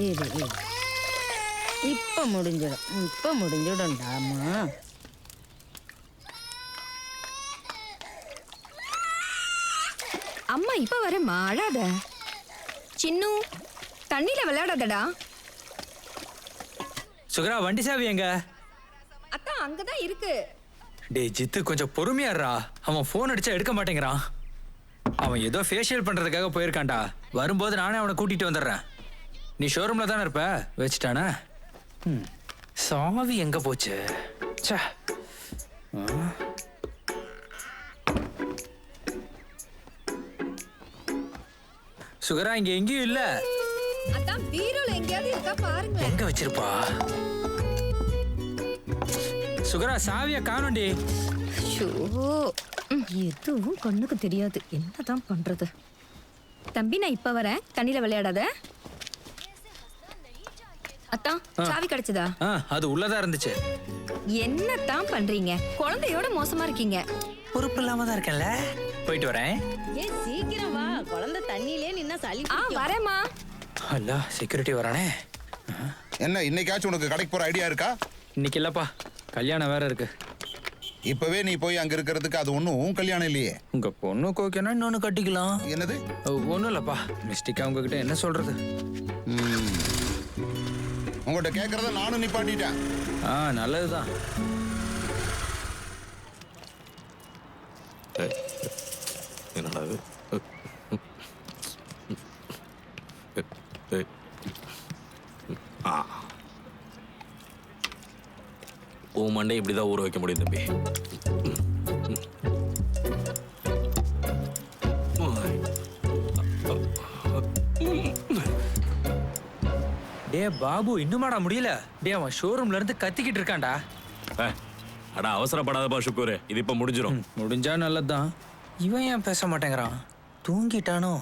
இது இப்ப முடிஞ்சிடும்டாமா. அம்மா இப்ப வரேம்மா, அழாத. சின்னு தண்ணியில விளையாடாதடா. சுகரா வண்டி சாவி எங்க? அத்தா அங்கதான் இருக்கு. டேய் ஜித்து கொஞ்சம் பொறுமையாடுறா. அவன் போன் அடிச்சா எடுக்க மாட்டேங்கிறான். அவன் ஏதோ ஃபேஷியல் பண்றதுக்காக போயிருக்கான்டா. வரும்போது நானே அவனை கூட்டிட்டு வந்துடுறேன். நீ ஷோரூம்ல தானே இருப்ப? வச்சுட்டானா? சாவி எங்க போச்சு? ச்சே. சுகரா இங்க எங்கேயும் இல்ல. அதான் பீரோல எங்கயாவது இருக்கா பாருங்க. எங்க வச்சிருப்பா? சுகரா சாவிய காணோண்டி. ஷோ, எதுவும் கண்ணுக்கு தெரியாது. என்னதான் பண்றது? தம்பி நான் இப்ப வரேன், தண்ணியில விளையாடாத. அத்தா சாவி கிடைச்சதா? அது உள்ளதா இருந்துச்சு. என்னதான் பண்றீங்க? குழந்தையோட மோசமா இருக்கீங்க. பொறுப்பு இல்லாம தான் இருக்கேன்ல. போயிட்டு வரேன். ஏய் சீக்கிரம் வா, குழந்தை தண்ணியிலே நின்னா சளி பிடிக்கும். வரேம்மா. அல்ல செக்யூரிட்டி வரானே. என்ன இன்னைக்காச்சும் உனக்கு கடைக்கு போற ஐடியா இருக்கா? இன்னைக்கு இல்லப்பா, கல்யாணம் வேற இருக்கு. இப்பவே நீ போய் அங்க இருக்கிறதுக்கு அது ஒண்ணும் உன் கல்யாணம் இல்லையே. உங்க பொண்ணு கோக்கேனா இன்னொன்னு கட்டிக்கலாம். என்னது? ஒண்ணும் இல்லப்பா, மிஸ்டேக்கா உங்ககிட்ட என்ன சொல்றது. உங்கள்கிட்ட கேட்கறத நானும் நிப்பாட்டிட்டேன். நல்லதுதான். என்னடா உன் மண்டை இப்படிதான் ஊற வைக்க முடியும் தம்பி. டே பாபு இன்னுமாடா முடியல? டே அவன் ஷோரூம்ல இருந்து கத்திக்கிட்டு இருக்கான்டா. அடா அவசரப்படாதப்பா சுக்கூர், இது இப்ப முடிஞ்சிடும். முடிஞ்சா நல்லதுதான். இவன் ஏன் பேச மாட்டேங்கிறான்? தூங்கிட்டானோ?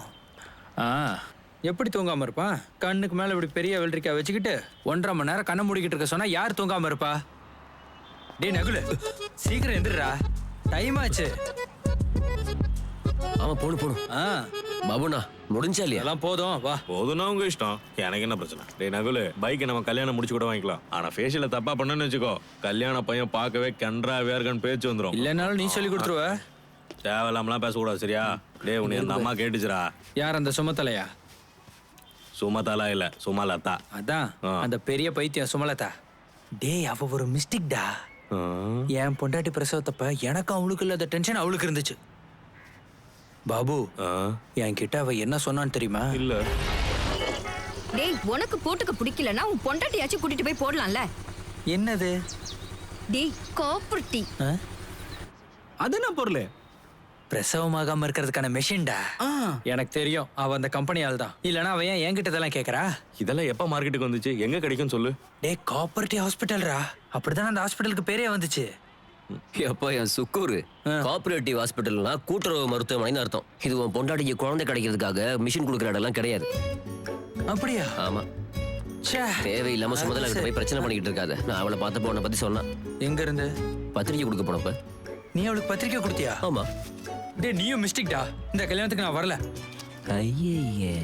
எப்படி தூங்காம இருப்பான்? கண்ணுக்கு மேல இப்படி பெரிய வெள்ளரிக்காய் வச்சுக்கிட்டு 1.5 மணி நேரம் கண்ணை மூடிக்கிட்டு இருக்க சொன்னா யார் தூங்காம இருப்பா? டே நகுல, சீக்கிரம் எந்திரா, டைம் ஆச்சு. ஆமா போணும். பாபுண்ணா முடிஞ்சா இல்லையா? எல்லாம் போதும் வா. போதும்னா உங்க இஷ்டம், எனக்கு என்ன பிரச்சனை. டே நகுலு, பைக்கை நம்ம கல்யாணம் முடிச்சு கூட வாங்கிக்கலாம். ஆனா ஃபேஷியல தப்பா பண்ணன்னு வச்சுக்கோ, கல்யாண பையன் பார்க்கவே கன்றாவியா இருக்கான்னு பேச்சு வந்துடும். இல்லைனாலும் நீ சொல்லி கொடுத்துருவ. தேவையில்லாமலாம் பேசக்கூடாது சரியா? டே உன்னை அந்த அம்மா கேட்டுச்சுரா. யார் அந்த சுமத்தலையா? சுமதாலா இல்ல, சுமலதா. அதான் அந்த பெரிய பைத்தியம் சுமலதா. டேய் அவ ஒரு மிஸ்டேக்டா. என் பொண்டாட்டி பிரசவத்தப்ப எனக்கு அவளுக்கு இல்லாத டென்ஷன் அவளுக்கு இருந்துச்சு. பாபு என்கிட்ட அவ என்ன சொன்னான்னு தெரியுமா? இல்ல. டேய் உனக்கு போட்டுக்க பிடிக்கலன்னா உன் பொண்டாட்டியாச்சும் கூட்டிட்டு போய் போடலாம்ல. என்னது? டேய் காப்பர்ட்டி. அது என்ன பொருள்? பிரசவமாகாம இருக்கிறதுக்கான மெஷின்டா. எனக்கு தெரியும் அவ அந்த கம்பெனி ஆள் தான். இல்லனா அவ ஏன் என்கிட்ட இதெல்லாம் கேக்குறா? இதெல்லாம் எப்ப மார்க்கெட்டுக்கு வந்துச்சு? எங்க கிடைக்கும் சொல்லு? டேய் காப்பர்ட்டி ஹாஸ்பிட்டல்ரா. அப்படிதான் அந்த ஹாஸ்பிட்டலுக்கு பேரே வந்துச்சு. எப்பா என் சுக்கூர், கோஆபரேட்டிவ் ஹாஸ்பிட்டல்னா கூட்டுறவு மருத்துவமனைன்னு அர்த்தம். இது உன் பொண்டாட்டிக்கு குழந்தை கிடைக்கிறதுக்காக மிஷின் கொடுக்குற இடம்லாம் கிடையாது. அப்படியா? ஆமா. தேவையில்லாம சுமதல கிட்ட போய் பிரச்சனை பண்ணிக்கிட்டு இருக்காத. நான் அவளை பார்த்தப்ப உன்னை பத்தி சொன்னான். எங்க இருந்து? பத்திரிக்கை கொடுக்க போனப்ப. நீ அவளுக்கு பத்திரிக்கை கொடுத்தியா? ஆமா. டேய் நீயும் மிஸ்டேக்டா. இந்த கல்யாணத்துக்கு நான் வரல. ஐயே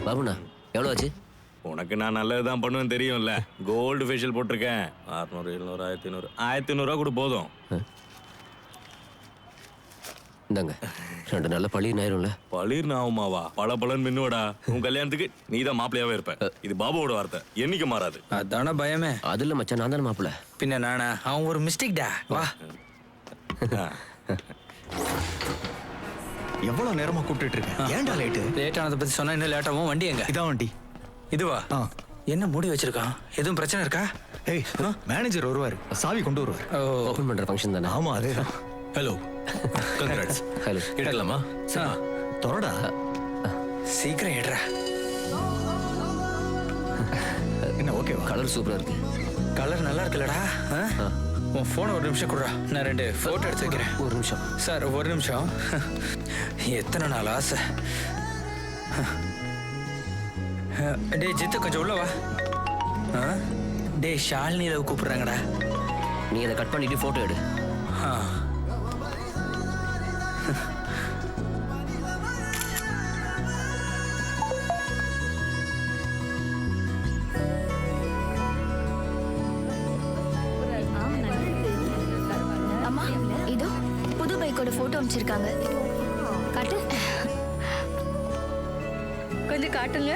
பாபுண்ணா எவ்வளோ ஆச்சு? உனக்கு நான் நல்லதுதான் பண்ணுவேன் தெரியும்ல. கோல்டு ஃபேஷியல் போட்டிருக்கேன். 600 700 1500 1500 கூட போதும். இந்தாங்க 2 நல்ல பளிர் ஆயிரும்ல. பளிர் ஆகுமாவா? பல மின்னுவடா. உன் கல்யாணத்துக்கு நீ தான் மாப்பிளையாவே இருப்ப. இது பாபுவோட வார்த்தை, என்னைக்கு மாறாது. அதான பயமே. அது இல்ல மச்சான், நான் தானே மாப்பிள்ள. பின்ன நானா? அவன் ஒரு மிஸ்டேக்டா. வா. எவ்வளவு நேரமா கூப்பிட்டு இருக்கேன். ஏன்டா லேட் ஆனதை பத்தி சொன்னா இன்னும் லேட்டாவும். வண்டி எங்க? இதான் வண்டி. இதுவா? என்ன மூடி வச்சிருக்கான்? எதுவும் பிரச்சனை இருக்கா? ஏய் மேனேஜர் வருவாரு, சாவி கொண்டு வருவார். ஓபன் பண்ற ஃபங்க்ஷன் தானே? ஆமா அதேதான். Hello congrats. ஹலோ எடுக்கலாமா? தொடடா, சீக்கிரம் எடுறா. என்ன ஓகேவா? கலர் சூப்பரா இருக்கு. கலர் நல்லா இருக்குல்லடா. உன் ஃபோனை ஒரு நிமிஷம் கொடுறா, நான் 2 ஃபோட்டோ எடுத்து வைக்கிறேன். ஒரு நிமிஷம் சார், ஒரு நிமிஷம். எத்தனை நாள் ஆசை. டே ஜித்து கொஞ்சம் உள்ள வா. டே ஷாலினியில கூப்பிடுறாங்கடா. நீ அதை கட் பண்ணிட்டு போட்டோ எடு. போட்டோ அனுப்பிச்சிருக்காங்க. காட்டு. கொஞ்சம் காட்டுங்க.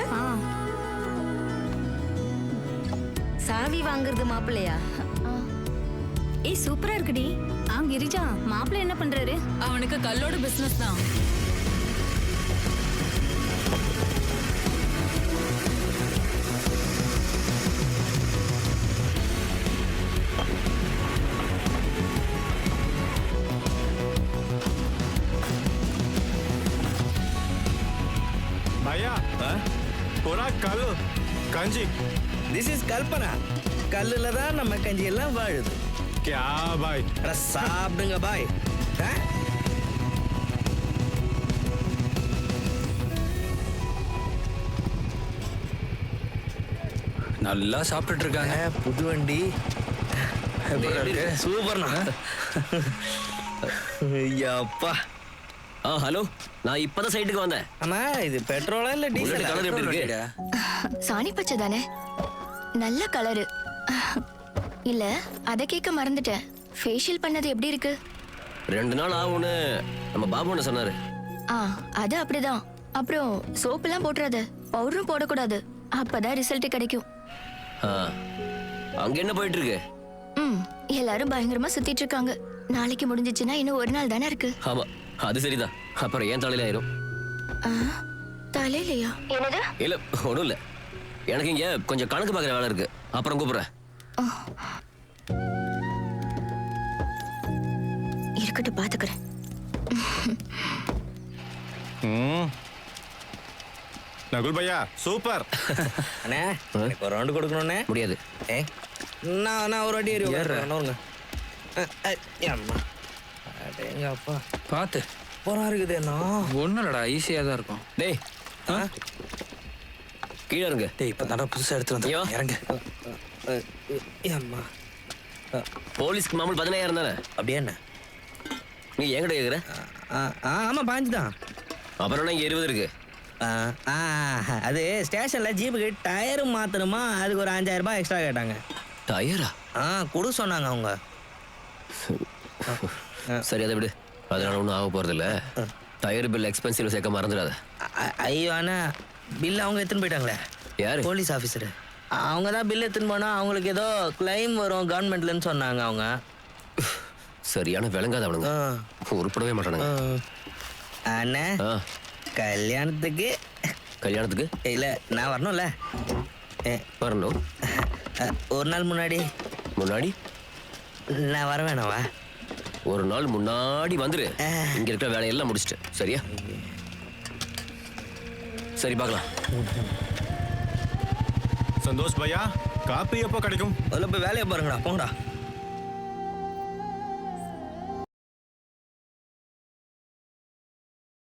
சாவி வாங்குறது மாப்பிள்ளையா? ஏய் சூப்பரா இருக்குடி. கிரிஜா, மாப்பிள்ளை என்ன பண்றாரு? அவனுக்கு கல்லோட பிசினஸ் தான். भैया पूरा कल कंजी This is கல்பனா. கல்லுல தான் நம்ம கஞ்சி எல்லாம் வாழுது. क्या भाई அட சாப்பிடுங்க பாய். நல்லா சாப்பிட்டுட்டு இருக்காங்க. புது வண்டி சூப்பர்ண்ணா. ஐயாப்பா. ஹலோ, நான் இப்பதான் சைட்டுக்கு வந்தேன். அண்ணா இது பெட்ரோலா இல்ல டீசல்? கலர் எப்படி இருக்கு? சாணி பச்சை தானே, நல்ல கலரு. இல்ல அதை கேட்க மறந்துட்டேன். ஃபேஷியல் பண்ணது எப்படி இருக்கு? 2 நாள் ஆகும்னு நம்ம பாபு என்ன சொன்னாரு. அது அப்படிதான். அப்புறம் சோப்பெல்லாம் போட்டுறாத, பவுடரும் போடக்கூடாது. அப்பதான் ரிசல்ட் கிடைக்கும். அங்க என்ன போயிட்டு இருக்கு? எல்லாரும் பயங்கரமா சுத்திட்டு இருக்காங்க. நாளைக்கு முடிஞ்சிச்சுன்னா இன்னும் ஒரு நாள் தானே இருக்கு. ஆமா, அது சரிதான். அப்புறம் ஏன் தலையில ஆயிரும்? தலையிலையா? என்னது? இல்ல, ஒண்ணும் இல்ல. எனக்கு இங்க கொஞ்சம் கணக்கு பார்க்குற வேலை இருக்கு. அப்புறம் கூப்பிடுறேன். இருக்கட்டும், பாத்துக்கிறேன். नकुल भैया सुपर அண்ணே எனக்கு ஒரு ரவுண்ட் கொடுக்கணும்ண்ணே. முடியாது. நான் ஒரு வாட்டி ஏறி உட்காருங்க. அம்மா அடேங்க அப்பா, பார்த்து போறா இருக்குதேண்ணா. ஒன்றும் இல்லடா, ஈஸியாக தான் இருக்கும். டேய், கீழே இருங்க. டேய் இப்போ தானே புதுசாக எடுத்து வந்து ஐயோ. இறங்க. அம்மா போலீஸ்க்கு மாமூல் 15000 தானே? அப்படியே என்ன? நீ என்கிட்ட கேக்குற? ஆமா 5 தான். அப்புறம் என்ன இங்க 20 இருக்கு? அது ஸ்டேஷன்ல ஜீப்புக்கு டயரு மாத்தணுமா, அதுக்கு ஒரு 5000 ரூபாய் எக்ஸ்ட்ரா கேட்டாங்க. டயரா? கொடு சொன்னாங்க அவங்க. சரி, அதை விடு. அதனால ஒன்றும் ஆக போறது இல்ல. டயர் பில் எக்ஸ்பென்சிவ் சேர்க்க மறந்துடாத. ஐயோ அண்ணா, பில் அவங்க எடுத்துன்னு போயிட்டாங்களே. யாரு? Police officer. அவங்க தான் பில் எடுத்துன்னு போனா அவங்களுக்கு ஏதோ கிளைம் வரும் கவர்மெண்ட்லன்னு சொன்னாங்க அவங்க. சரியான விளங்காத அவனுங்க, உருப்படவே மாட்டானுங்க. அண்ணா, கல்யாணத்துக்கு இல்ல நான் வரணும்ல. வரணும். ஒரு நாள் முன்னாடி நான் வர வேணாவா? ஒரு நாள் முன்னாடி வந்துரு. இங்க இருக்கிற வேலையெல்லாம் முடிச்சிட்டு. சரியா? சரி, பார்க்கலாம். संतोष भैया कापी எப்போ கிடைக்கும்? அதில் போய் வேலையை பாருங்கடா, போங்கடா.